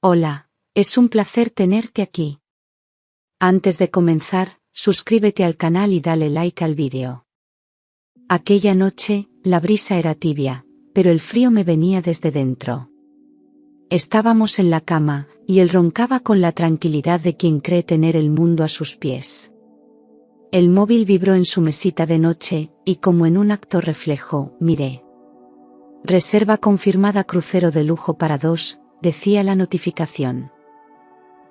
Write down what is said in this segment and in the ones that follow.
Hola, es un placer tenerte aquí. Antes de comenzar, suscríbete al canal y dale like al vídeo. Aquella noche, la brisa era tibia, pero el frío me venía desde dentro. Estábamos en la cama, y él roncaba con la tranquilidad de quien cree tener el mundo a sus pies. El móvil vibró en su mesita de noche, y como en un acto reflejo, miré. Reserva confirmada, crucero de lujo para 2, decía la notificación.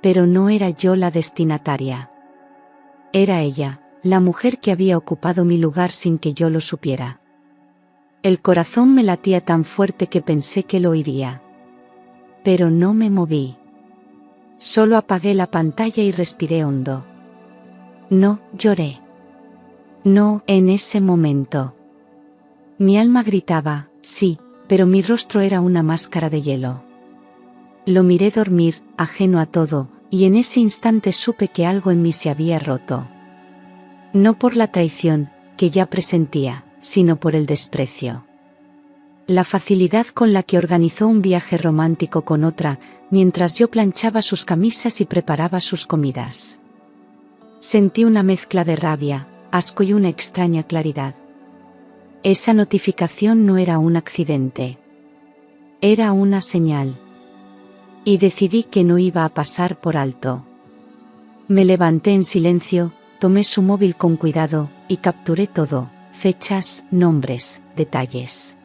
Pero no era yo la destinataria. Era ella, la mujer que había ocupado mi lugar sin que yo lo supiera. El corazón me latía tan fuerte que pensé que lo oiría. Pero no me moví. Solo apagué la pantalla y respiré hondo. No lloré. No en ese momento. Mi alma gritaba, sí, pero mi rostro era una máscara de hielo. Lo miré dormir, ajeno a todo, y en ese instante supe que algo en mí se había roto. No por la traición, que ya presentía, sino por el desprecio. La facilidad con la que organizó un viaje romántico con otra, mientras yo planchaba sus camisas y preparaba sus comidas. Sentí una mezcla de rabia, asco y una extraña claridad. Esa notificación no era un accidente. Era una señal. Y decidí que no iba a pasar por alto. Me levanté en silencio, tomé su móvil con cuidado, y capturé todo, fechas, nombres, detalles.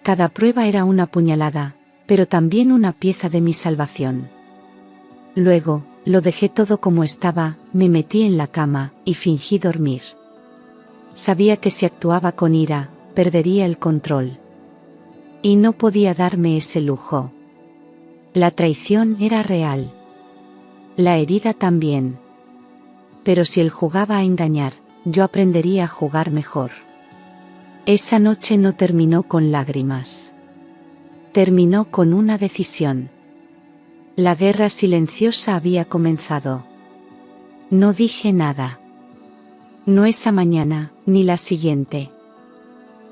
Cada prueba era una puñalada, pero también una pieza de mi salvación. Luego, lo dejé todo como estaba, me metí en la cama, y fingí dormir. Sabía que si actuaba con ira, perdería el control. Y no podía darme ese lujo. La traición era real. La herida también. Pero si él jugaba a engañar, yo aprendería a jugar mejor. Esa noche no terminó con lágrimas. Terminó con una decisión. La guerra silenciosa había comenzado. No dije nada. No esa mañana, ni la siguiente.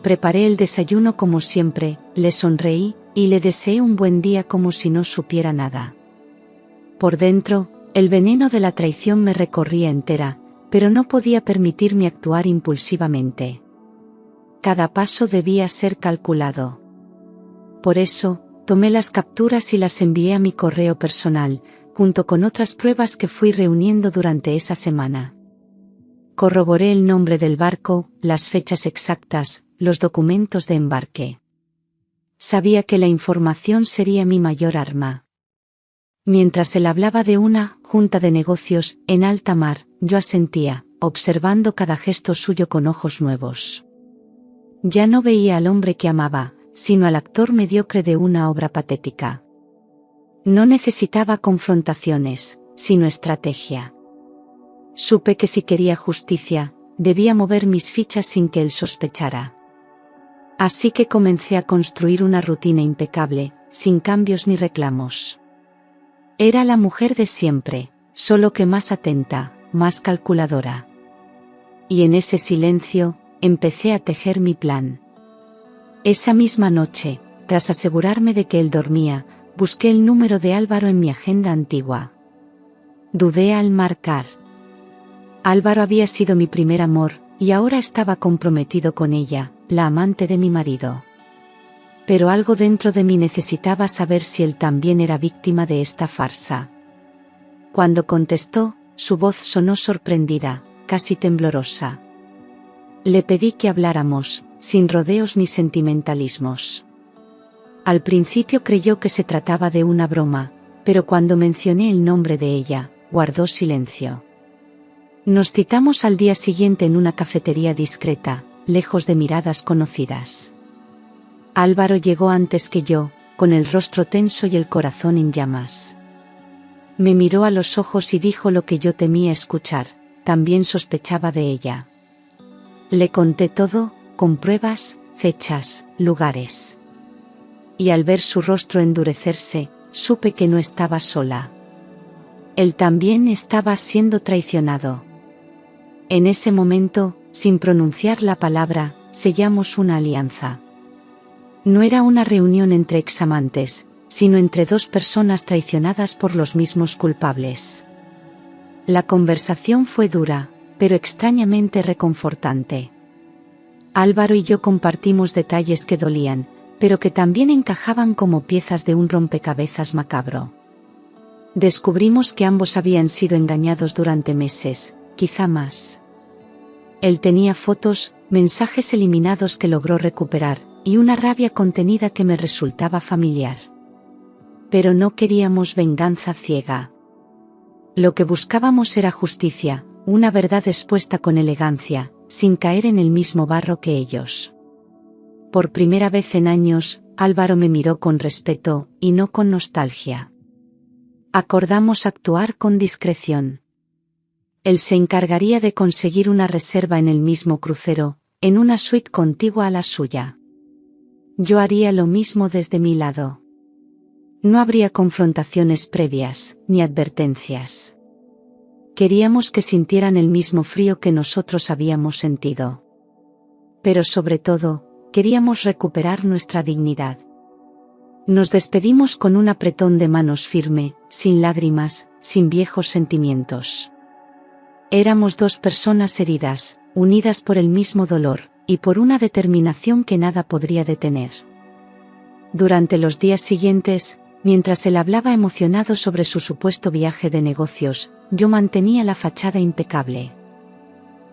Preparé el desayuno como siempre, le sonreí, y le deseé un buen día como si no supiera nada. Por dentro, el veneno de la traición me recorría entera, pero no podía permitirme actuar impulsivamente. Cada paso debía ser calculado. Por eso, tomé las capturas y las envié a mi correo personal, junto con otras pruebas que fui reuniendo durante esa semana. Corroboré el nombre del barco, las fechas exactas, los documentos de embarque. Sabía que la información sería mi mayor arma. Mientras él hablaba de una junta de negocios en alta mar, yo asentía, observando cada gesto suyo con ojos nuevos. Ya no veía al hombre que amaba, sino al actor mediocre de una obra patética. No necesitaba confrontaciones, sino estrategia. Supe que si quería justicia, debía mover mis fichas sin que él sospechara. Así que comencé a construir una rutina impecable, sin cambios ni reclamos. Era la mujer de siempre, solo que más atenta, más calculadora. Y en ese silencio, empecé a tejer mi plan. Esa misma noche, tras asegurarme de que él dormía, busqué el número de Álvaro en mi agenda antigua. Dudé al marcar. Álvaro había sido mi primer amor, y ahora estaba comprometido con ella, la amante de mi marido. Pero algo dentro de mí necesitaba saber si él también era víctima de esta farsa. Cuando contestó, su voz sonó sorprendida, casi temblorosa. Le pedí que habláramos, sin rodeos ni sentimentalismos. Al principio creyó que se trataba de una broma, pero cuando mencioné el nombre de ella, guardó silencio. Nos citamos al día siguiente en una cafetería discreta, lejos de miradas conocidas. Álvaro llegó antes que yo, con el rostro tenso y el corazón en llamas. Me miró a los ojos y dijo lo que yo temía escuchar, también sospechaba de ella. Le conté todo, con pruebas, fechas, lugares. Y al ver su rostro endurecerse, supe que no estaba sola. Él también estaba siendo traicionado. En ese momento, sin pronunciar la palabra, sellamos una alianza. No era una reunión entre examantes, sino entre dos personas traicionadas por los mismos culpables. La conversación fue dura, pero extrañamente reconfortante. Álvaro y yo compartimos detalles que dolían, pero que también encajaban como piezas de un rompecabezas macabro. Descubrimos que ambos habían sido engañados durante meses, quizá más. Él tenía fotos, mensajes eliminados que logró recuperar, y una rabia contenida que me resultaba familiar. Pero no queríamos venganza ciega. Lo que buscábamos era justicia, una verdad expuesta con elegancia, sin caer en el mismo barro que ellos. Por primera vez en años, Álvaro me miró con respeto, y no con nostalgia. Acordamos actuar con discreción. Él se encargaría de conseguir una reserva en el mismo crucero, en una suite contigua a la suya. Yo haría lo mismo desde mi lado. No habría confrontaciones previas, ni advertencias. Queríamos que sintieran el mismo frío que nosotros habíamos sentido. Pero sobre todo, queríamos recuperar nuestra dignidad. Nos despedimos con un apretón de manos firme, sin lágrimas, sin viejos sentimientos. Éramos dos personas heridas, unidas por el mismo dolor, y por una determinación que nada podría detener. Durante los días siguientes, mientras él hablaba emocionado sobre su supuesto viaje de negocios, yo mantenía la fachada impecable.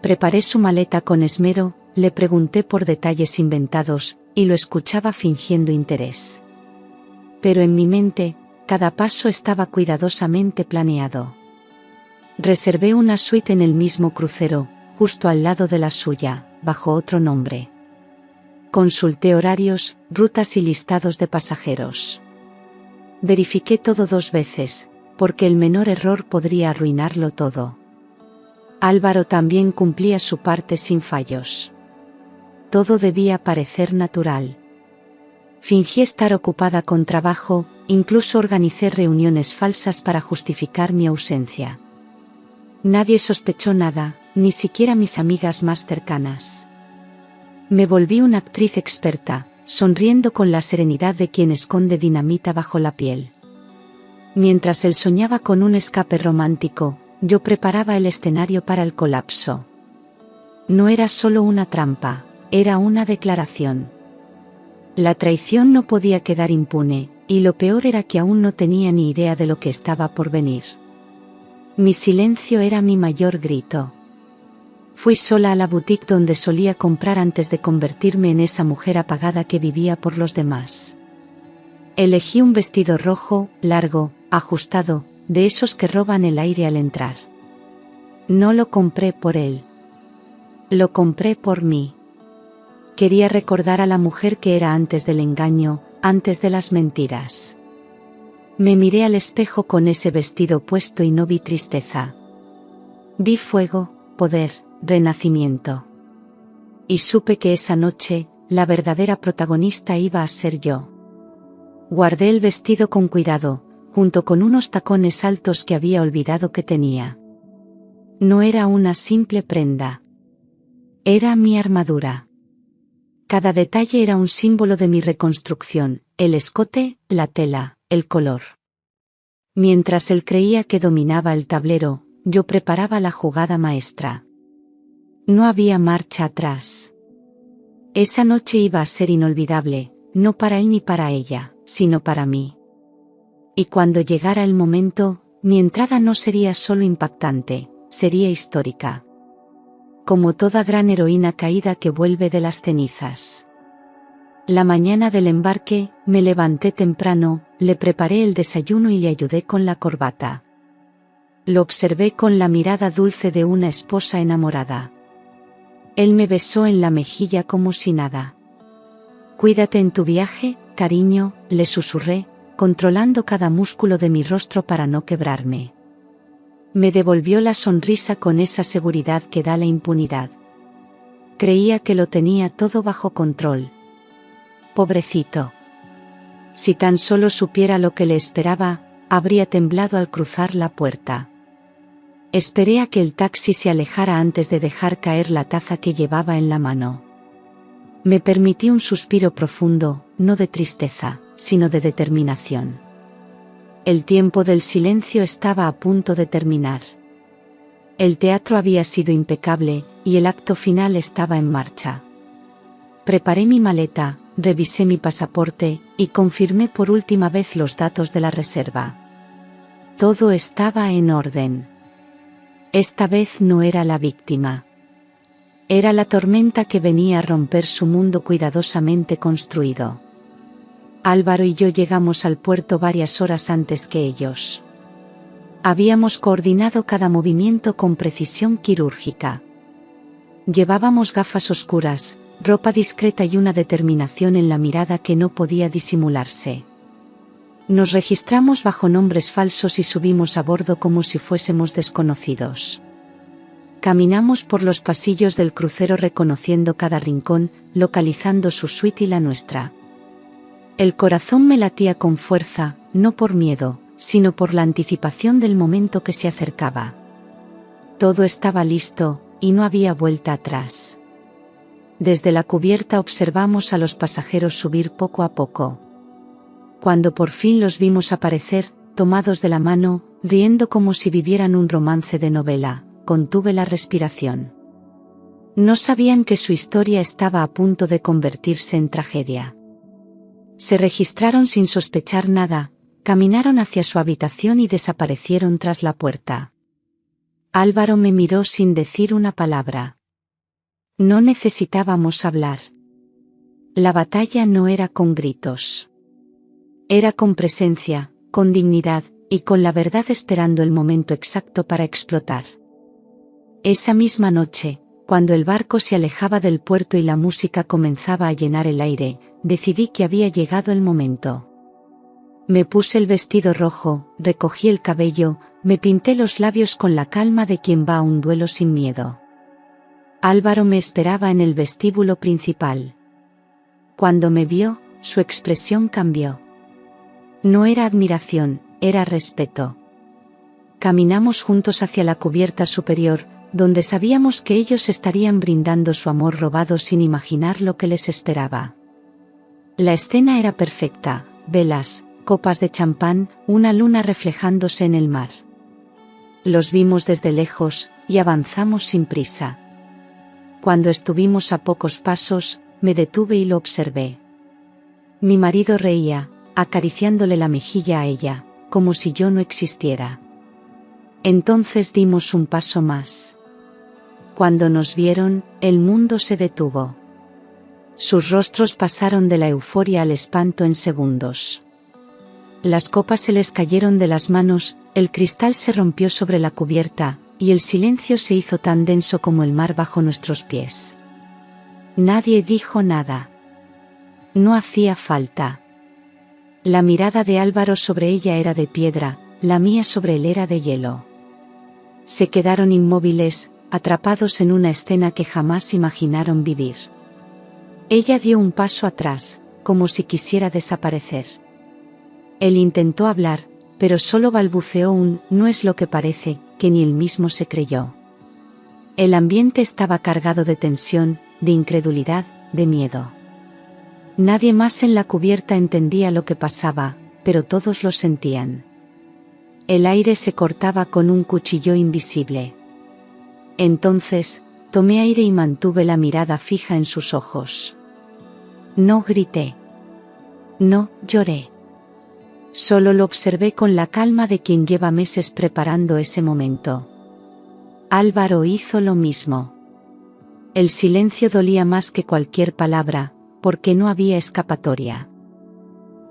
Preparé su maleta con esmero, le pregunté por detalles inventados, y lo escuchaba fingiendo interés. Pero en mi mente, cada paso estaba cuidadosamente planeado. Reservé una suite en el mismo crucero, justo al lado de la suya, bajo otro nombre. Consulté horarios, rutas y listados de pasajeros. Verifiqué todo 2 veces, porque el menor error podría arruinarlo todo. Álvaro también cumplía su parte sin fallos. Todo debía parecer natural. Fingí estar ocupada con trabajo, incluso organicé reuniones falsas para justificar mi ausencia. Nadie sospechó nada, ni siquiera mis amigas más cercanas. Me volví una actriz experta, sonriendo con la serenidad de quien esconde dinamita bajo la piel. Mientras él soñaba con un escape romántico, yo preparaba el escenario para el colapso. No era solo una trampa, era una declaración. La traición no podía quedar impune, y lo peor era que aún no tenía ni idea de lo que estaba por venir. Mi silencio era mi mayor grito. Fui sola a la boutique donde solía comprar antes de convertirme en esa mujer apagada que vivía por los demás. Elegí un vestido rojo, largo, ajustado, de esos que roban el aire al entrar. No lo compré por él. Lo compré por mí. Quería recordar a la mujer que era antes del engaño, antes de las mentiras. Me miré al espejo con ese vestido puesto y no vi tristeza. Vi fuego, poder, renacimiento. Y supe que esa noche, la verdadera protagonista iba a ser yo. Guardé el vestido con cuidado, junto con unos tacones altos que había olvidado que tenía. No era una simple prenda. Era mi armadura. Cada detalle era un símbolo de mi reconstrucción, el escote, la tela, el color. Mientras él creía que dominaba el tablero, yo preparaba la jugada maestra. No había marcha atrás. Esa noche iba a ser inolvidable, no para él ni para ella, sino para mí. Y cuando llegara el momento, mi entrada no sería solo impactante, sería histórica. Como toda gran heroína caída que vuelve de las cenizas. La mañana del embarque, me levanté temprano, le preparé el desayuno y le ayudé con la corbata. Lo observé con la mirada dulce de una esposa enamorada. Él me besó en la mejilla como si nada. «Cuídate en tu viaje, cariño», le susurré, controlando cada músculo de mi rostro para no quebrarme. Me devolvió la sonrisa con esa seguridad que da la impunidad. Creía que lo tenía todo bajo control. Pobrecito. Si tan solo supiera lo que le esperaba, habría temblado al cruzar la puerta. Esperé a que el taxi se alejara antes de dejar caer la taza que llevaba en la mano. Me permití un suspiro profundo, no de tristeza, sino de determinación. El tiempo del silencio estaba a punto de terminar. El teatro había sido impecable, y el acto final estaba en marcha. Preparé mi maleta, revisé mi pasaporte, y confirmé por última vez los datos de la reserva. Todo estaba en orden. Esta vez no era la víctima. Era la tormenta que venía a romper su mundo cuidadosamente construido. Álvaro y yo llegamos al puerto varias horas antes que ellos. Habíamos coordinado cada movimiento con precisión quirúrgica. Llevábamos gafas oscuras, ropa discreta y una determinación en la mirada que no podía disimularse. Nos registramos bajo nombres falsos y subimos a bordo como si fuésemos desconocidos. Caminamos por los pasillos del crucero reconociendo cada rincón, localizando su suite y la nuestra. El corazón me latía con fuerza, no por miedo, sino por la anticipación del momento que se acercaba. Todo estaba listo, y no había vuelta atrás. Desde la cubierta observamos a los pasajeros subir poco a poco. Cuando por fin los vimos aparecer, tomados de la mano, riendo como si vivieran un romance de novela, contuve la respiración. No sabían que su historia estaba a punto de convertirse en tragedia. Se registraron sin sospechar nada, caminaron hacia su habitación y desaparecieron tras la puerta. Álvaro me miró sin decir una palabra. No necesitábamos hablar. La batalla no era con gritos. Era con presencia, con dignidad, y con la verdad esperando el momento exacto para explotar. Esa misma noche, cuando el barco se alejaba del puerto y la música comenzaba a llenar el aire, decidí que había llegado el momento. Me puse el vestido rojo, recogí el cabello, me pinté los labios con la calma de quien va a un duelo sin miedo. Álvaro me esperaba en el vestíbulo principal. Cuando me vio, su expresión cambió. No era admiración, era respeto. Caminamos juntos hacia la cubierta superior, donde sabíamos que ellos estarían brindando su amor robado sin imaginar lo que les esperaba. La escena era perfecta, velas, copas de champán, una luna reflejándose en el mar. Los vimos desde lejos, y avanzamos sin prisa. Cuando estuvimos a pocos pasos, me detuve y lo observé. Mi marido reía, acariciándole la mejilla a ella, como si yo no existiera. Entonces dimos un paso más. Cuando nos vieron, el mundo se detuvo. Sus rostros pasaron de la euforia al espanto en segundos. Las copas se les cayeron de las manos, el cristal se rompió sobre la cubierta, y el silencio se hizo tan denso como el mar bajo nuestros pies. Nadie dijo nada. No hacía falta. La mirada de Álvaro sobre ella era de piedra, la mía sobre él era de hielo. Se quedaron inmóviles, atrapados en una escena que jamás imaginaron vivir. Ella dio un paso atrás, como si quisiera desaparecer. Él intentó hablar, pero solo balbuceó un «no es lo que parece», que ni él mismo se creyó. El ambiente estaba cargado de tensión, de incredulidad, de miedo. Nadie más en la cubierta entendía lo que pasaba, pero todos lo sentían. El aire se cortaba con un cuchillo invisible. Entonces, tomé aire y mantuve la mirada fija en sus ojos. No grité. No lloré. Solo lo observé con la calma de quien lleva meses preparando ese momento. Álvaro hizo lo mismo. El silencio dolía más que cualquier palabra, porque no había escapatoria.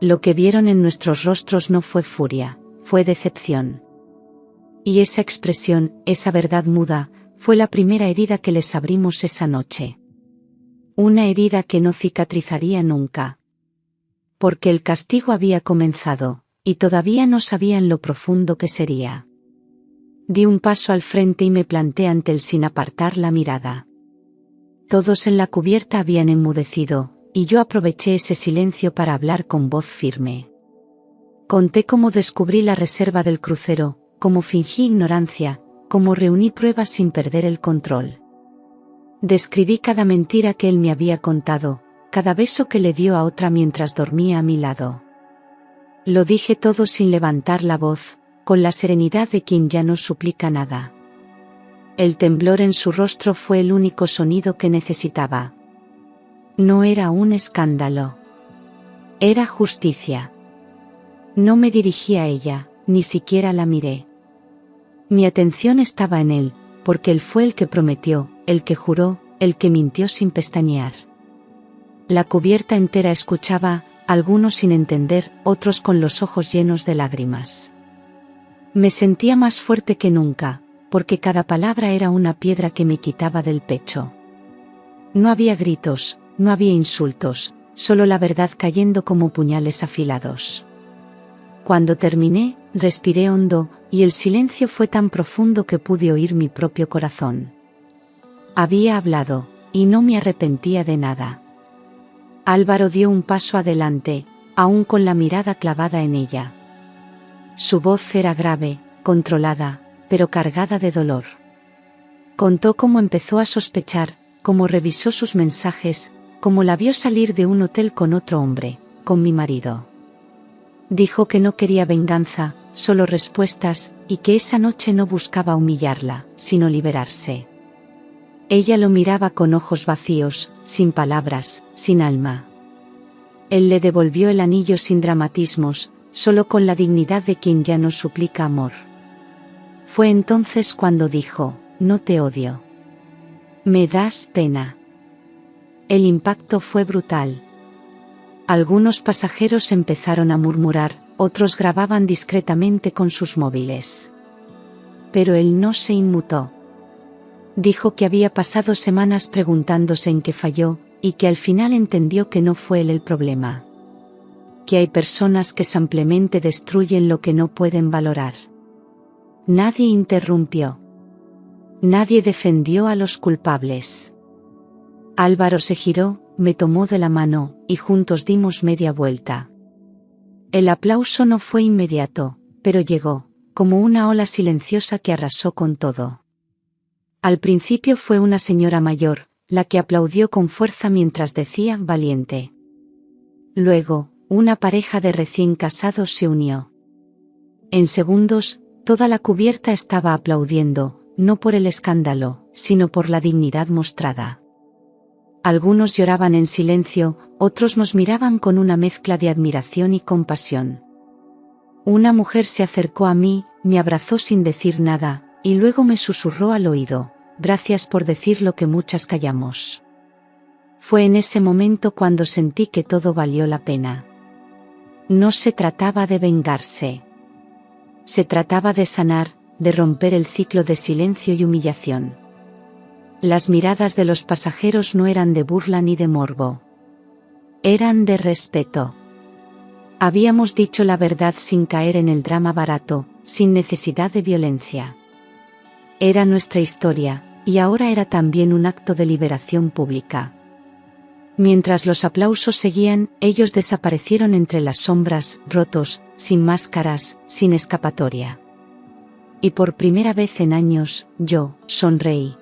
Lo que vieron en nuestros rostros no fue furia, fue decepción. Y esa expresión, esa verdad muda, fue la primera herida que les abrimos esa noche. Una herida que no cicatrizaría nunca. Porque el castigo había comenzado, y todavía no sabían lo profundo que sería. Di un paso al frente y me planté ante él sin apartar la mirada. Todos en la cubierta habían enmudecido, y yo aproveché ese silencio para hablar con voz firme. Conté cómo descubrí la reserva del crucero, cómo fingí ignorancia, cómo reuní pruebas sin perder el control. Describí cada mentira que él me había contado, cada beso que le dio a otra mientras dormía a mi lado. Lo dije todo sin levantar la voz, con la serenidad de quien ya no suplica nada. El temblor en su rostro fue el único sonido que necesitaba. No era un escándalo. Era justicia. No me dirigí a ella, ni siquiera la miré. Mi atención estaba en él, porque él fue el que prometió, el que juró, el que mintió sin pestañear. La cubierta entera escuchaba, algunos sin entender, otros con los ojos llenos de lágrimas. Me sentía más fuerte que nunca, porque cada palabra era una piedra que me quitaba del pecho. No había gritos, no había insultos, solo la verdad cayendo como puñales afilados. Cuando terminé, respiré hondo, y el silencio fue tan profundo que pude oír mi propio corazón. Había hablado, y no me arrepentía de nada. Álvaro dio un paso adelante, aún con la mirada clavada en ella. Su voz era grave, controlada, pero cargada de dolor. Contó cómo empezó a sospechar, cómo revisó sus mensajes, cómo la vio salir de un hotel con otro hombre, con mi marido. Dijo que no quería venganza, solo respuestas, y que esa noche no buscaba humillarla, sino liberarse. Ella lo miraba con ojos vacíos, sin palabras, sin alma. Él le devolvió el anillo sin dramatismos, solo con la dignidad de quien ya no suplica amor. Fue entonces cuando dijo: no te odio. Me das pena. El impacto fue brutal. Algunos pasajeros empezaron a murmurar, otros grababan discretamente con sus móviles. Pero él no se inmutó. Dijo que había pasado semanas preguntándose en qué falló, y que al final entendió que no fue él el problema. Que hay personas que simplemente destruyen lo que no pueden valorar. Nadie interrumpió. Nadie defendió a los culpables. Álvaro se giró, me tomó de la mano, y juntos dimos media vuelta. El aplauso no fue inmediato, pero llegó, como una ola silenciosa que arrasó con todo. Al principio fue una señora mayor, la que aplaudió con fuerza mientras decía: valiente. Luego, una pareja de recién casados se unió. En segundos, toda la cubierta estaba aplaudiendo, no por el escándalo, sino por la dignidad mostrada. Algunos lloraban en silencio, otros nos miraban con una mezcla de admiración y compasión. Una mujer se acercó a mí, me abrazó sin decir nada, y luego me susurró al oído: gracias por decir lo que muchas callamos. Fue en ese momento cuando sentí que todo valió la pena. No se trataba de vengarse. Se trataba de sanar, de romper el ciclo de silencio y humillación. Las miradas de los pasajeros no eran de burla ni de morbo. Eran de respeto. Habíamos dicho la verdad sin caer en el drama barato, sin necesidad de violencia. Era nuestra historia, y ahora era también un acto de liberación pública. Mientras los aplausos seguían, ellos desaparecieron entre las sombras, rotos, sin máscaras, sin escapatoria. Y por primera vez en años, yo sonreí.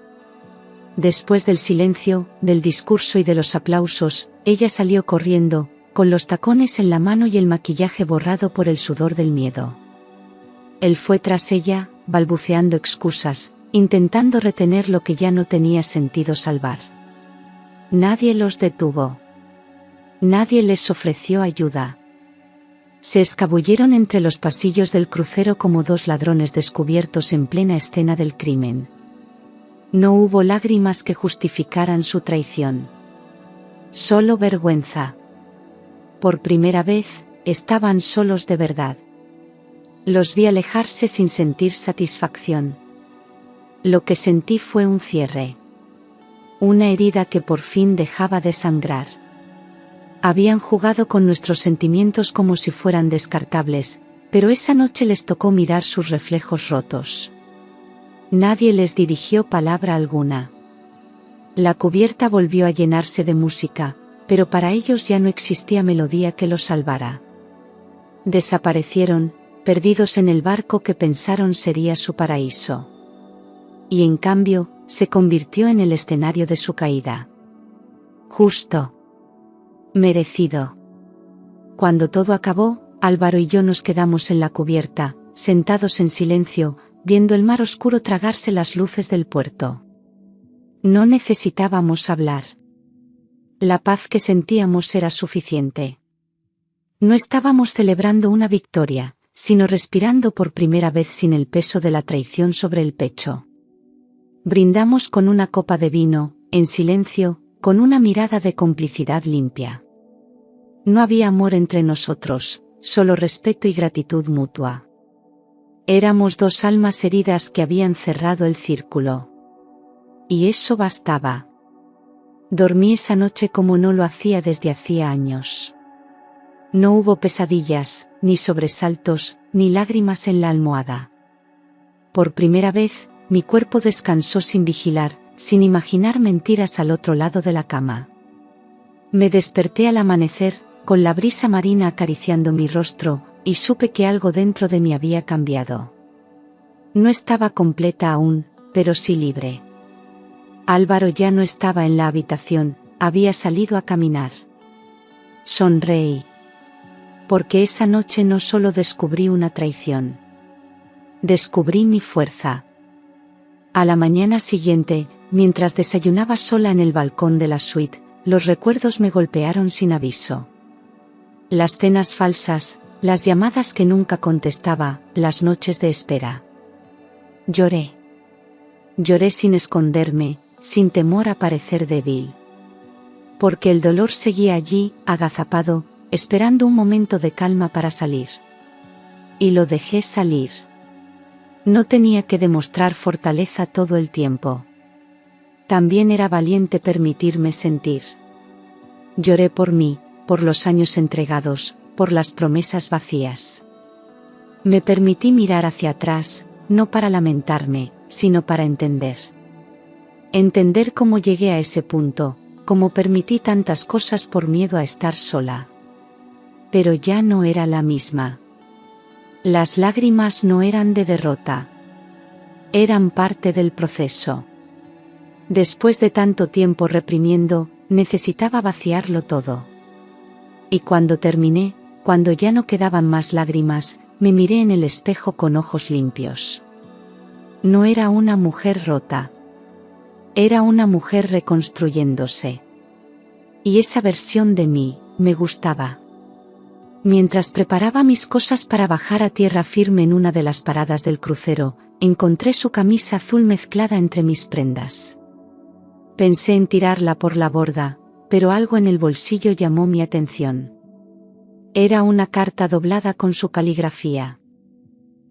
Después del silencio, del discurso y de los aplausos, ella salió corriendo, con los tacones en la mano y el maquillaje borrado por el sudor del miedo. Él fue tras ella, balbuceando excusas, intentando retener lo que ya no tenía sentido salvar. Nadie los detuvo. Nadie les ofreció ayuda. Se escabulleron entre los pasillos del crucero como dos ladrones descubiertos en plena escena del crimen. No hubo lágrimas que justificaran su traición. Solo vergüenza. Por primera vez, estaban solos de verdad. Los vi alejarse sin sentir satisfacción. Lo que sentí fue un cierre. Una herida que por fin dejaba de sangrar. Habían jugado con nuestros sentimientos como si fueran descartables, pero esa noche les tocó mirar sus reflejos rotos. Nadie les dirigió palabra alguna. La cubierta volvió a llenarse de música, pero para ellos ya no existía melodía que los salvara. Desaparecieron, perdidos en el barco que pensaron sería su paraíso. Y en cambio, se convirtió en el escenario de su caída. Justo. Merecido. Cuando todo acabó, Álvaro y yo nos quedamos en la cubierta, sentados en silencio, viendo el mar oscuro tragarse las luces del puerto. No necesitábamos hablar. La paz que sentíamos era suficiente. No estábamos celebrando una victoria, sino respirando por primera vez sin el peso de la traición sobre el pecho. Brindamos con una copa de vino, en silencio, con una mirada de complicidad limpia. No había amor entre nosotros, solo respeto y gratitud mutua. Éramos dos almas heridas que habían cerrado el círculo. Y eso bastaba. Dormí esa noche como no lo hacía desde hacía años. No hubo pesadillas, ni sobresaltos, ni lágrimas en la almohada. Por primera vez, mi cuerpo descansó sin vigilar, sin imaginar mentiras al otro lado de la cama. Me desperté al amanecer, con la brisa marina acariciando mi rostro, y supe que algo dentro de mí había cambiado. No estaba completa aún, pero sí libre. Álvaro ya no estaba en la habitación, había salido a caminar. Sonreí. Porque esa noche no solo descubrí una traición. Descubrí mi fuerza. A la mañana siguiente, mientras desayunaba sola en el balcón de la suite, los recuerdos me golpearon sin aviso. Las cenas falsas, las llamadas que nunca contestaba, las noches de espera. Lloré. Lloré sin esconderme, sin temor a parecer débil. Porque el dolor seguía allí, agazapado, esperando un momento de calma para salir. Y lo dejé salir. No tenía que demostrar fortaleza todo el tiempo. También era valiente permitirme sentir. Lloré por mí, por los años entregados, por las promesas vacías. Me permití mirar hacia atrás, no para lamentarme, sino para entender. Entender cómo llegué a ese punto, cómo permití tantas cosas por miedo a estar sola. Pero ya no era la misma. Las lágrimas no eran de derrota. Eran parte del proceso. Después de tanto tiempo reprimiendo, necesitaba vaciarlo todo. Y cuando terminé, cuando ya no quedaban más lágrimas, me miré en el espejo con ojos limpios. No era una mujer rota. Era una mujer reconstruyéndose. Y esa versión de mí, me gustaba. Mientras preparaba mis cosas para bajar a tierra firme en una de las paradas del crucero, encontré su camisa azul mezclada entre mis prendas. Pensé en tirarla por la borda, pero algo en el bolsillo llamó mi atención. Era una carta doblada con su caligrafía.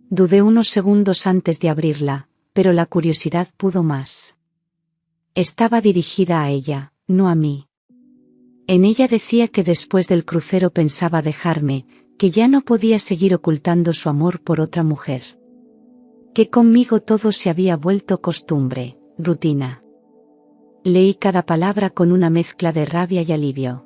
Dudé unos segundos antes de abrirla, pero la curiosidad pudo más. Estaba dirigida a ella, no a mí. En ella decía que después del crucero pensaba dejarme, que ya no podía seguir ocultando su amor por otra mujer. Que conmigo todo se había vuelto costumbre, rutina. Leí cada palabra con una mezcla de rabia y alivio.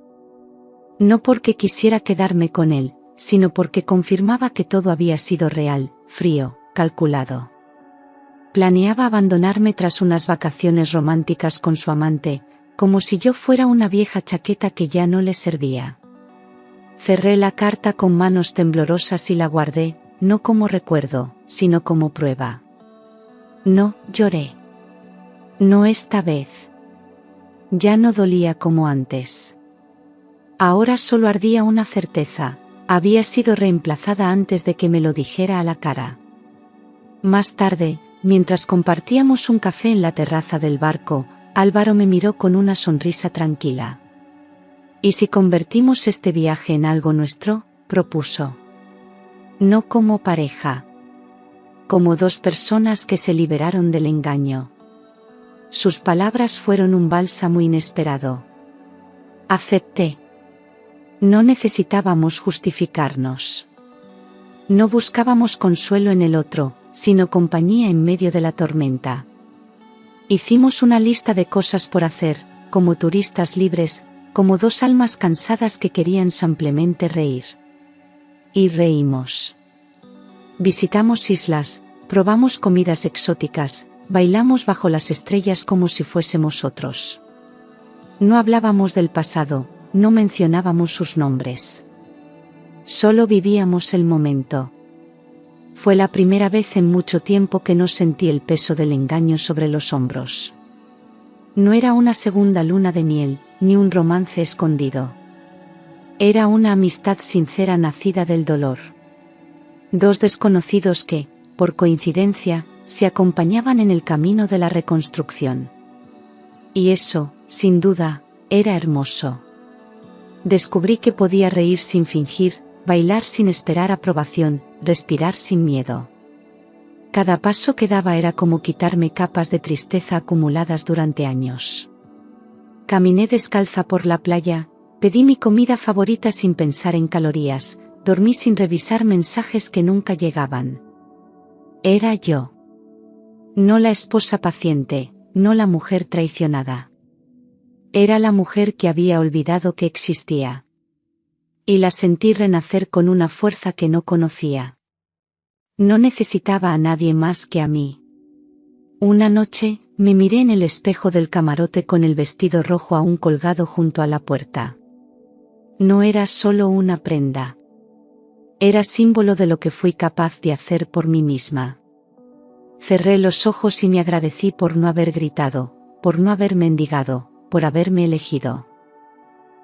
No porque quisiera quedarme con él, sino porque confirmaba que todo había sido real, frío, calculado. Planeaba abandonarme tras unas vacaciones románticas con su amante, como si yo fuera una vieja chaqueta que ya no le servía. Cerré la carta con manos temblorosas y la guardé, no como recuerdo, sino como prueba. No, lloré. No esta vez. Ya no dolía como antes. Ahora solo ardía una certeza, había sido reemplazada antes de que me lo dijera a la cara. Más tarde, mientras compartíamos un café en la terraza del barco, Álvaro me miró con una sonrisa tranquila. ¿Y si convertimos este viaje en algo nuestro?, propuso. No como pareja. Como dos personas que se liberaron del engaño. Sus palabras fueron un bálsamo inesperado. Acepté. No necesitábamos justificarnos. No buscábamos consuelo en el otro, sino compañía en medio de la tormenta. Hicimos una lista de cosas por hacer, como turistas libres, como dos almas cansadas que querían simplemente reír. Y reímos. Visitamos islas, probamos comidas exóticas, bailamos bajo las estrellas como si fuésemos otros. No hablábamos del pasado, no mencionábamos sus nombres. Solo vivíamos el momento. Fue la primera vez en mucho tiempo que no sentí el peso del engaño sobre los hombros. No era una segunda luna de miel, ni un romance escondido. Era una amistad sincera nacida del dolor. Dos desconocidos que, por coincidencia, se acompañaban en el camino de la reconstrucción. Y eso, sin duda, era hermoso. Descubrí que podía reír sin fingir, bailar sin esperar aprobación, respirar sin miedo. Cada paso que daba era como quitarme capas de tristeza acumuladas durante años. Caminé descalza por la playa, pedí mi comida favorita sin pensar en calorías, dormí sin revisar mensajes que nunca llegaban. Era yo. No la esposa paciente, no la mujer traicionada. Era la mujer que había olvidado que existía. Y la sentí renacer con una fuerza que no conocía. No necesitaba a nadie más que a mí. Una noche, me miré en el espejo del camarote con el vestido rojo aún colgado junto a la puerta. No era solo una prenda. Era símbolo de lo que fui capaz de hacer por mí misma. Cerré los ojos y me agradecí por no haber gritado, por no haber mendigado, por haberme elegido.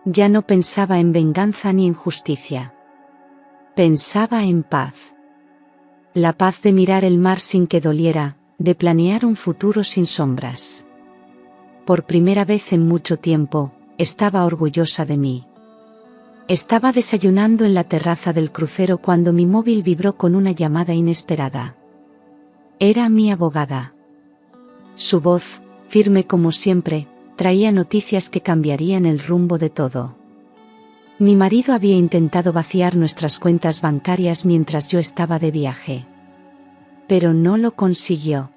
Ya no pensaba en venganza ni en justicia. Pensaba en paz. La paz de mirar el mar sin que doliera, de planear un futuro sin sombras. Por primera vez en mucho tiempo, estaba orgullosa de mí. Estaba desayunando en la terraza del crucero cuando mi móvil vibró con una llamada inesperada. Era mi abogada. Su voz, firme como siempre, traía noticias que cambiarían el rumbo de todo. Mi marido había intentado vaciar nuestras cuentas bancarias mientras yo estaba de viaje. Pero no lo consiguió.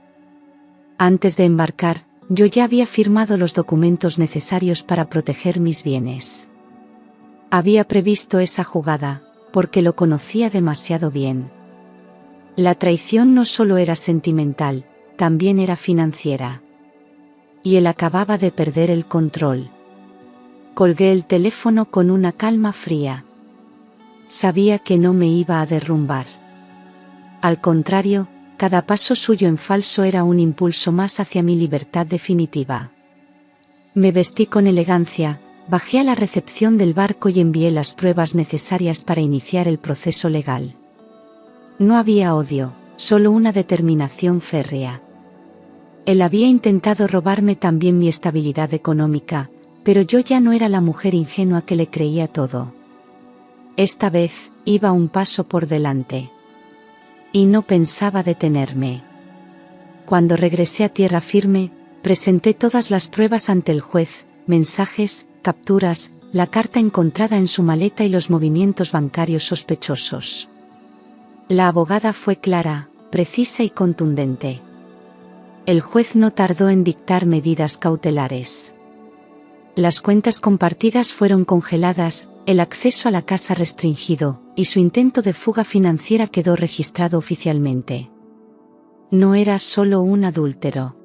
Antes de embarcar, yo ya había firmado los documentos necesarios para proteger mis bienes. Había previsto esa jugada, porque lo conocía demasiado bien. La traición no solo era sentimental, también era financiera. Y él acababa de perder el control. Colgué el teléfono con una calma fría. Sabía que no me iba a derrumbar. Al contrario, cada paso suyo en falso era un impulso más hacia mi libertad definitiva. Me vestí con elegancia, bajé a la recepción del barco y envié las pruebas necesarias para iniciar el proceso legal. No había odio, solo una determinación férrea. Él había intentado robarme también mi estabilidad económica, pero yo ya no era la mujer ingenua que le creía todo. Esta vez, iba un paso por delante. Y no pensaba detenerme. Cuando regresé a tierra firme, presenté todas las pruebas ante el juez, mensajes, capturas, la carta encontrada en su maleta y los movimientos bancarios sospechosos. La abogada fue clara, precisa y contundente. El juez no tardó en dictar medidas cautelares. Las cuentas compartidas fueron congeladas, el acceso a la casa restringido, y su intento de fuga financiera quedó registrado oficialmente. No era solo un adúltero.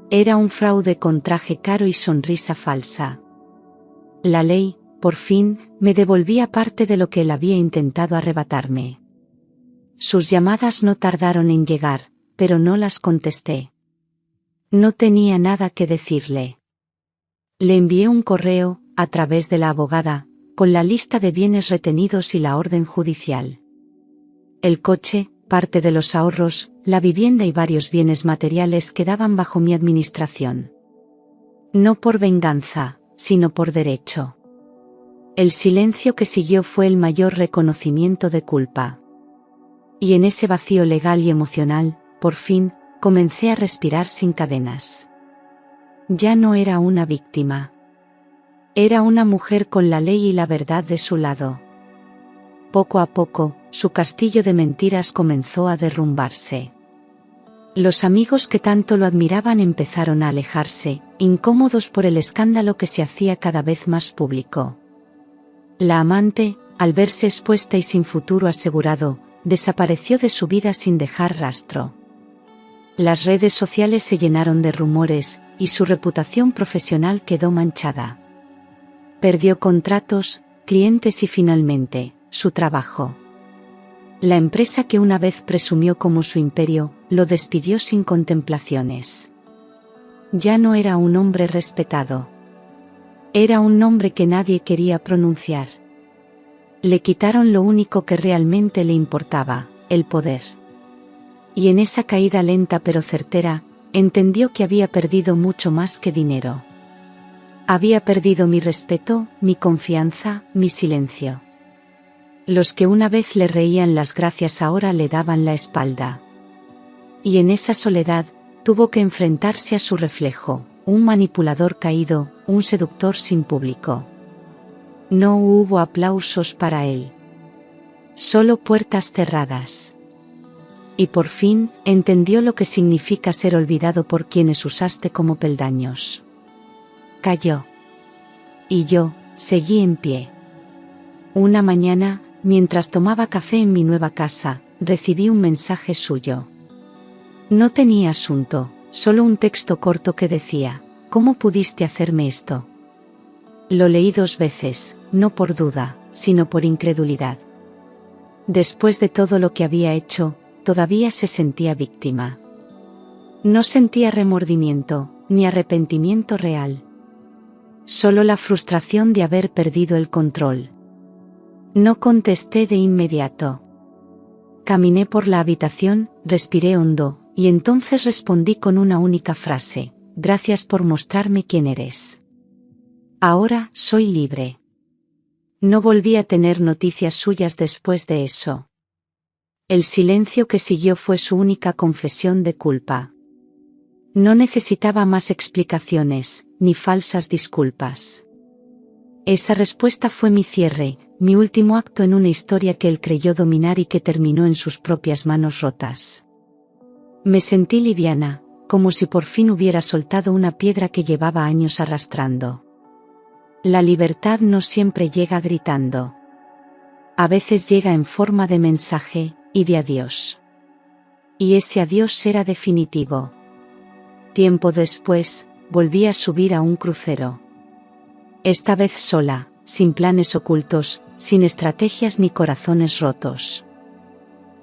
Era un fraude con traje caro y sonrisa falsa. La ley, por fin, me devolvía parte de lo que él había intentado arrebatarme. Sus llamadas no tardaron en llegar, pero no las contesté. No tenía nada que decirle. Le envié un correo, a través de la abogada, con la lista de bienes retenidos y la orden judicial. El coche, parte de los ahorros, la vivienda y varios bienes materiales quedaban bajo mi administración. No por venganza, sino por derecho. El silencio que siguió fue el mayor reconocimiento de culpa. Y en ese vacío legal y emocional, por fin, comencé a respirar sin cadenas. Ya no era una víctima. Era una mujer con la ley y la verdad de su lado. Poco a poco, su castillo de mentiras comenzó a derrumbarse. Los amigos que tanto lo admiraban empezaron a alejarse, incómodos por el escándalo que se hacía cada vez más público. La amante, al verse expuesta y sin futuro asegurado, desapareció de su vida sin dejar rastro. Las redes sociales se llenaron de rumores, y su reputación profesional quedó manchada. Perdió contratos, clientes y finalmente, su trabajo. La empresa que una vez presumió como su imperio, lo despidió sin contemplaciones. Ya no era un hombre respetado. Era un nombre que nadie quería pronunciar. Le quitaron lo único que realmente le importaba, el poder. Y en esa caída lenta pero certera, entendió que había perdido mucho más que dinero. Había perdido mi respeto, mi confianza, mi silencio. Los que una vez le reían las gracias ahora le daban la espalda. Y en esa soledad, tuvo que enfrentarse a su reflejo, un manipulador caído, un seductor sin público. No hubo aplausos para él. Solo puertas cerradas. Y por fin, entendió lo que significa ser olvidado por quienes usaste como peldaños. Cayó. Y yo, seguí en pie. Una mañana, mientras tomaba café en mi nueva casa, recibí un mensaje suyo. No tenía asunto, solo un texto corto que decía: ¿cómo pudiste hacerme esto? Lo leí 2 veces, no por duda, sino por incredulidad. Después de todo lo que había hecho, todavía se sentía víctima. No sentía remordimiento, ni arrepentimiento real. Solo la frustración de haber perdido el control. No contesté de inmediato. Caminé por la habitación, respiré hondo, y entonces respondí con una única frase: gracias por mostrarme quién eres. Ahora soy libre. No volví a tener noticias suyas después de eso. El silencio que siguió fue su única confesión de culpa. No necesitaba más explicaciones, ni falsas disculpas. Esa respuesta fue mi cierre, mi último acto en una historia que él creyó dominar y que terminó en sus propias manos rotas. Me sentí liviana, como si por fin hubiera soltado una piedra que llevaba años arrastrando. La libertad no siempre llega gritando. A veces llega en forma de mensaje y de adiós. Y ese adiós era definitivo. Tiempo después, volví a subir a un crucero. Esta vez sola, sin planes ocultos, sin estrategias ni corazones rotos.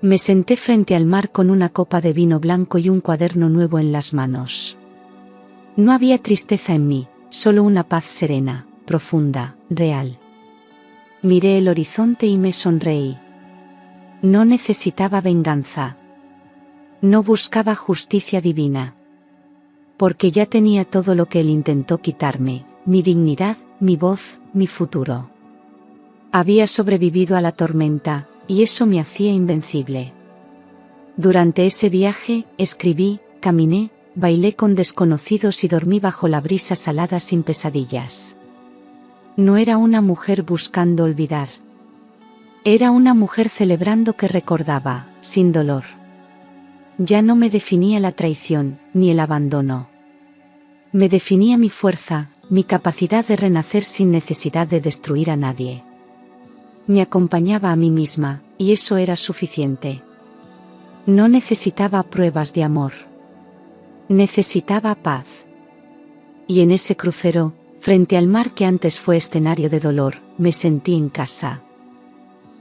Me senté frente al mar con una copa de vino blanco y un cuaderno nuevo en las manos. No había tristeza en mí, solo una paz serena, profunda, real. Miré el horizonte y me sonreí. No necesitaba venganza. No buscaba justicia divina. Porque ya tenía todo lo que él intentó quitarme: mi dignidad, mi voz, mi futuro. Había sobrevivido a la tormenta, y eso me hacía invencible. Durante ese viaje, escribí, caminé, bailé con desconocidos y dormí bajo la brisa salada sin pesadillas. No era una mujer buscando olvidar. Era una mujer celebrando que recordaba, sin dolor. Ya no me definía la traición, ni el abandono. Me definía mi fuerza, mi capacidad de renacer sin necesidad de destruir a nadie. Me acompañaba a mí misma, y eso era suficiente. No necesitaba pruebas de amor. Necesitaba paz. Y en ese crucero, frente al mar que antes fue escenario de dolor, me sentí en casa.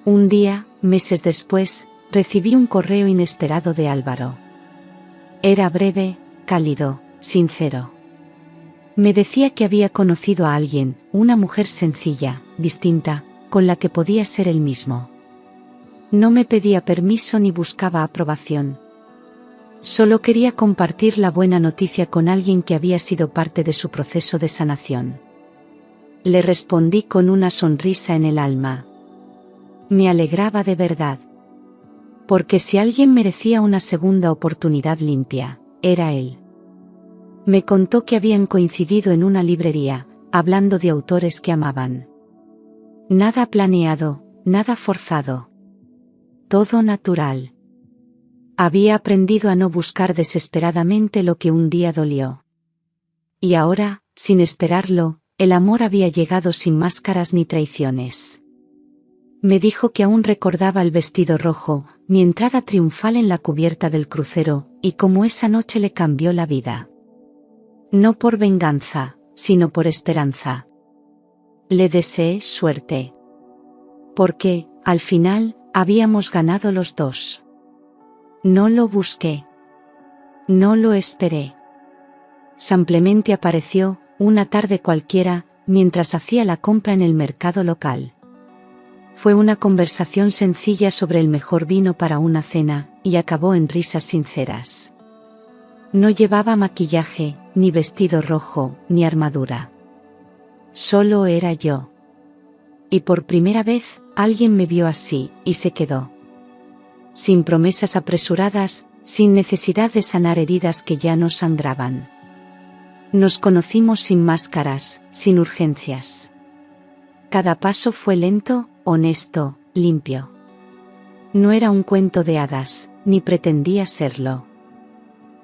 Un día, meses después, recibí un correo inesperado de Álvaro. Era breve, cálido, sincero. Me decía que había conocido a alguien, una mujer sencilla, distinta, con la que podía ser él mismo. No me pedía permiso ni buscaba aprobación. Solo quería compartir la buena noticia con alguien que había sido parte de su proceso de sanación. Le respondí con una sonrisa en el alma. Me alegraba de verdad. Porque si alguien merecía una segunda oportunidad limpia, era él. Me contó que habían coincidido en una librería, hablando de autores que amaban. Nada planeado, nada forzado. Todo natural. Había aprendido a no buscar desesperadamente lo que un día dolió. Y ahora, sin esperarlo, el amor había llegado sin máscaras ni traiciones. Me dijo que aún recordaba el vestido rojo, mi entrada triunfal en la cubierta del crucero, y cómo esa noche le cambió la vida. No por venganza, sino por esperanza. Le deseé suerte. Porque, Al final, habíamos ganado los dos. No lo busqué. No lo esperé. Simplemente apareció, una tarde cualquiera, mientras hacía la compra en el mercado local. Fue una conversación sencilla sobre el mejor vino para una cena, y acabó en risas sinceras. No llevaba maquillaje, ni vestido rojo, ni armadura. Solo era yo. Y por primera vez, alguien me vio así, y se quedó. Sin promesas apresuradas, sin necesidad de sanar heridas que ya no sangraban. Nos conocimos sin máscaras, sin urgencias. Cada paso fue lento, honesto, limpio. No era un cuento de hadas, ni pretendía serlo.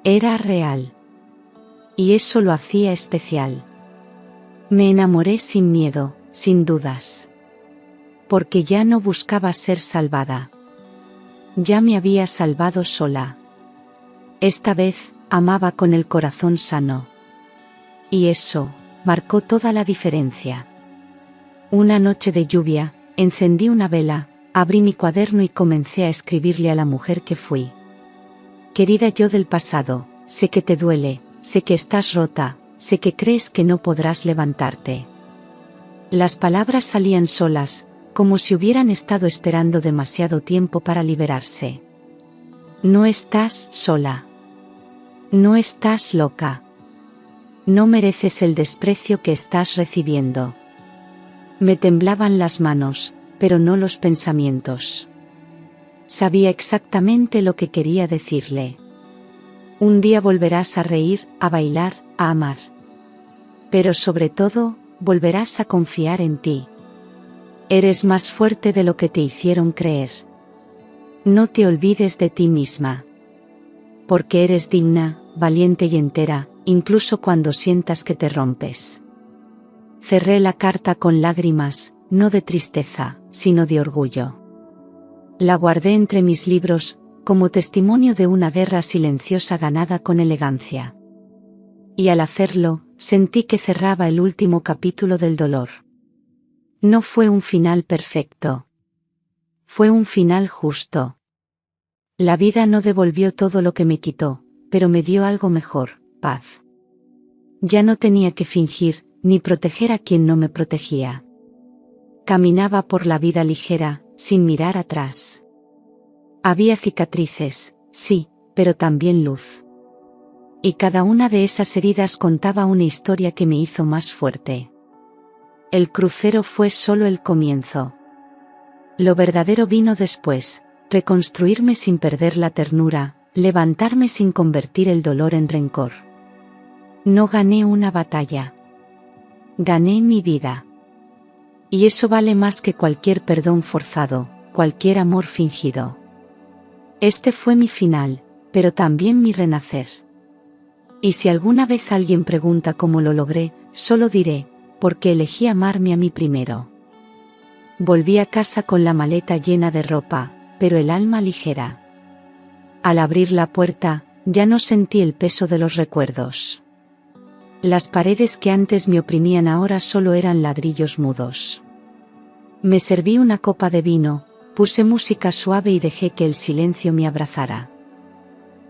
Era real. Y eso lo hacía especial. Me enamoré sin miedo, sin dudas. Porque ya no buscaba ser salvada. Ya me había salvado sola. Esta vez, amaba con el corazón sano. Y eso, marcó toda la diferencia. Una noche de lluvia, encendí una vela, abrí mi cuaderno y comencé a escribirle a la mujer que fui. Querida yo del pasado, sé que te duele, sé que estás rota, sé que crees que no podrás levantarte. Las palabras salían solas, como si hubieran estado esperando demasiado tiempo para liberarse. No estás sola. No estás loca. No mereces el desprecio que estás recibiendo. Me temblaban las manos, pero no los pensamientos. Sabía exactamente lo que quería decirle. Un día volverás a reír, a bailar, a amar. Pero sobre todo, volverás a confiar en ti. Eres más fuerte de lo que te hicieron creer. No te olvides de ti misma. Porque eres digna, valiente y entera, incluso cuando sientas que te rompes. Cerré la carta con lágrimas, no de tristeza, sino de orgullo. La guardé entre mis libros, como testimonio de una guerra silenciosa ganada con elegancia. Y al hacerlo, sentí que cerraba el último capítulo del dolor. No fue un final perfecto. Fue un final justo. La vida no devolvió todo lo que me quitó, pero me dio algo mejor, paz. Ya no tenía que fingir, ni proteger a quien no me protegía. Caminaba por la vida ligera, sin mirar atrás. Había cicatrices, sí, pero también luz. Y cada una de esas heridas contaba una historia que me hizo más fuerte. El crucero fue solo el comienzo. Lo verdadero vino después, reconstruirme sin perder la ternura, levantarme sin convertir el dolor en rencor. No gané una batalla. Gané mi vida. Y eso vale más que cualquier perdón forzado, cualquier amor fingido. Este fue mi final, pero también mi renacer. Y si alguna vez alguien pregunta cómo lo logré, solo diré, porque elegí amarme a mí primero. Volví a casa con la maleta llena de ropa, pero el alma ligera. Al abrir la puerta, ya no sentí el peso de los recuerdos. Las paredes que antes me oprimían ahora solo eran ladrillos mudos. Me serví una copa de vino, puse música suave y dejé que el silencio me abrazara.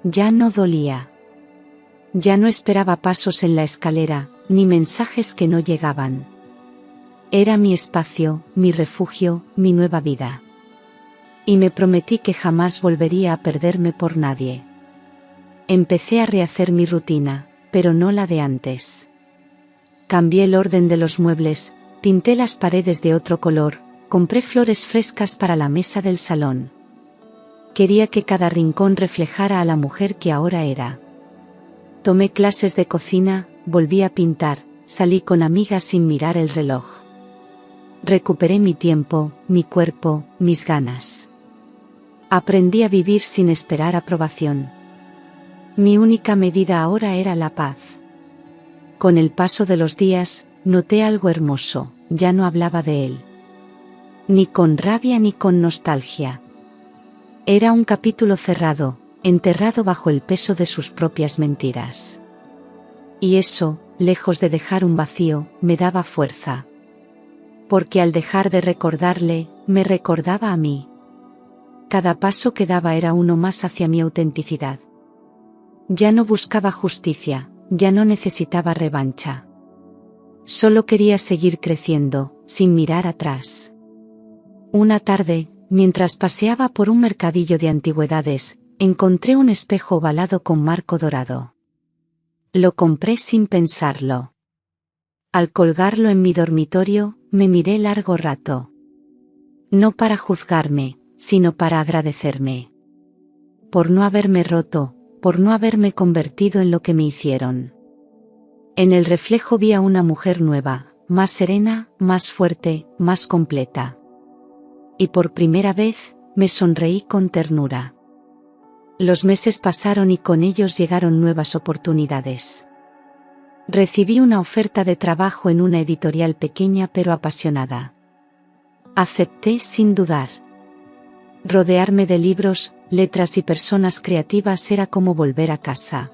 Ya no dolía. Ya no esperaba pasos en la escalera, ni mensajes que no llegaban. Era mi espacio, mi refugio, mi nueva vida. Y me prometí que jamás volvería a perderme por nadie. Empecé a rehacer mi rutina, pero no la de antes. Cambié el orden de los muebles, pinté las paredes de otro color, compré flores frescas para la mesa del salón. Quería que cada rincón reflejara a la mujer que ahora era. Tomé clases de cocina, volví a pintar, salí con amigas sin mirar el reloj. Recuperé mi tiempo, mi cuerpo, mis ganas. Aprendí a vivir sin esperar aprobación. Mi única medida ahora era la paz. Con el paso de los días, noté algo hermoso, ya no hablaba de él. Ni con rabia ni con nostalgia. Era un capítulo cerrado, enterrado bajo el peso de sus propias mentiras. Y eso, lejos de dejar un vacío, me daba fuerza. porque al dejar de recordarle, me recordaba a mí. Cada paso que daba era uno más hacia mi autenticidad. Ya no buscaba justicia, ya no necesitaba revancha. Solo quería seguir creciendo, sin mirar atrás. Una tarde, mientras paseaba por un mercadillo de antigüedades, encontré un espejo ovalado con marco dorado. Lo compré sin pensarlo. Al colgarlo en mi dormitorio, me miré largo rato. No para juzgarme, sino para agradecerme. Por no haberme roto, por no haberme convertido en lo que me hicieron. En el reflejo vi a una mujer nueva, más serena, más fuerte, más completa. Y por primera vez, me sonreí con ternura. Los meses pasaron y con ellos llegaron nuevas oportunidades. Recibí una oferta de trabajo en una editorial pequeña pero apasionada. Acepté sin dudar. Rodearme de libros, letras y personas creativas era como volver a casa.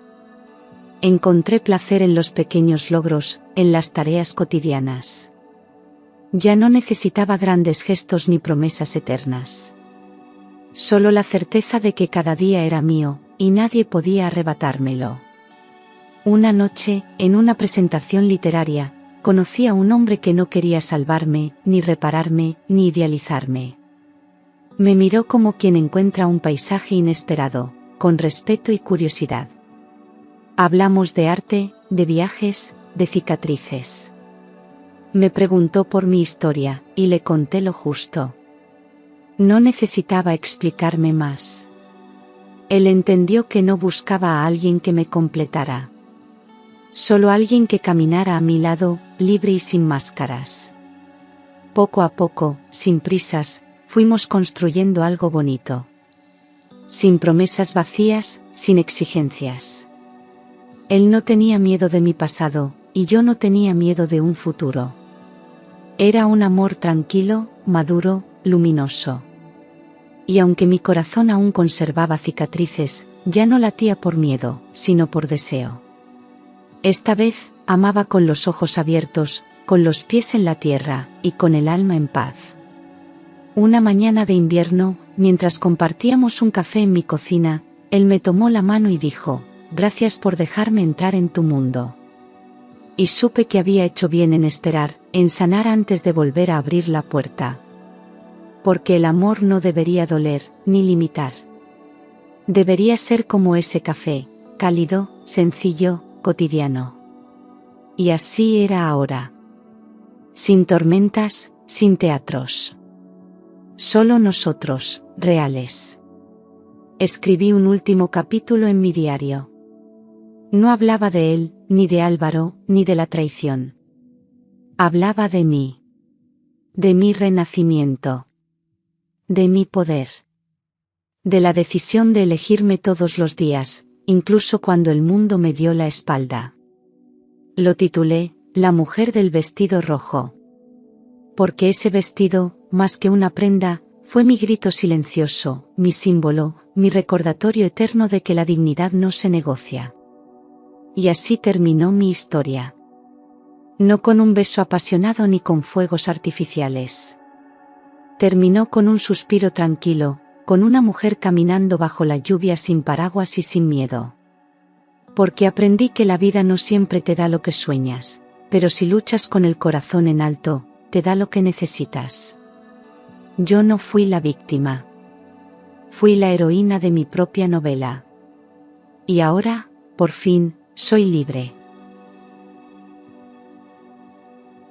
Encontré placer en los pequeños logros, en las tareas cotidianas. Ya no necesitaba grandes gestos ni promesas eternas. Solo la certeza de que cada día era mío, y nadie podía arrebatármelo. Una noche, en una presentación literaria, conocí a un hombre que no quería salvarme, ni repararme, ni idealizarme. Me miró como quien encuentra un paisaje inesperado, con respeto y curiosidad. Hablamos de arte, de viajes, de cicatrices. Me preguntó por mi historia, y le conté lo justo. No necesitaba explicarme más. Él entendió que no buscaba a alguien que me completara. Solo alguien que caminara a mi lado, libre y sin máscaras. Poco a poco, sin prisas, fuimos construyendo algo bonito. Sin promesas vacías, sin exigencias. Él no tenía miedo de mi pasado, y yo no tenía miedo de un futuro. Era un amor tranquilo, maduro, luminoso. Y aunque mi corazón aún conservaba cicatrices, ya no latía por miedo, sino por deseo. Esta vez, amaba con los ojos abiertos, con los pies en la tierra, y con el alma en paz. Una mañana de invierno, mientras compartíamos un café en mi cocina, él me tomó la mano y dijo: «Gracias por dejarme entrar en tu mundo». Y supe que había hecho bien en esperar, en sanar antes de volver a abrir la puerta. Porque el amor no debería doler, ni limitar. Debería ser como ese café, cálido, sencillo, cotidiano. Y así era ahora. Sin tormentas, sin teatros. Solo nosotros, reales. Escribí un último capítulo en mi diario. No hablaba de él, ni de Álvaro, ni de la traición. Hablaba de mí. De mi renacimiento. De mi poder. De la decisión de elegirme todos los días, incluso cuando el mundo me dio la espalda. Lo titulé, La mujer del vestido rojo. Porque ese vestido, más que una prenda, fue mi grito silencioso, mi símbolo, mi recordatorio eterno de que la dignidad no se negocia. Y así terminó mi historia. No con un beso apasionado ni con fuegos artificiales. Terminó con un suspiro tranquilo, con una mujer caminando bajo la lluvia sin paraguas y sin miedo. Porque aprendí que la vida no siempre te da lo que sueñas, pero si luchas con el corazón en alto, te da lo que necesitas. Yo no fui la víctima. Fui la heroína de mi propia novela. Y ahora, por fin, soy libre.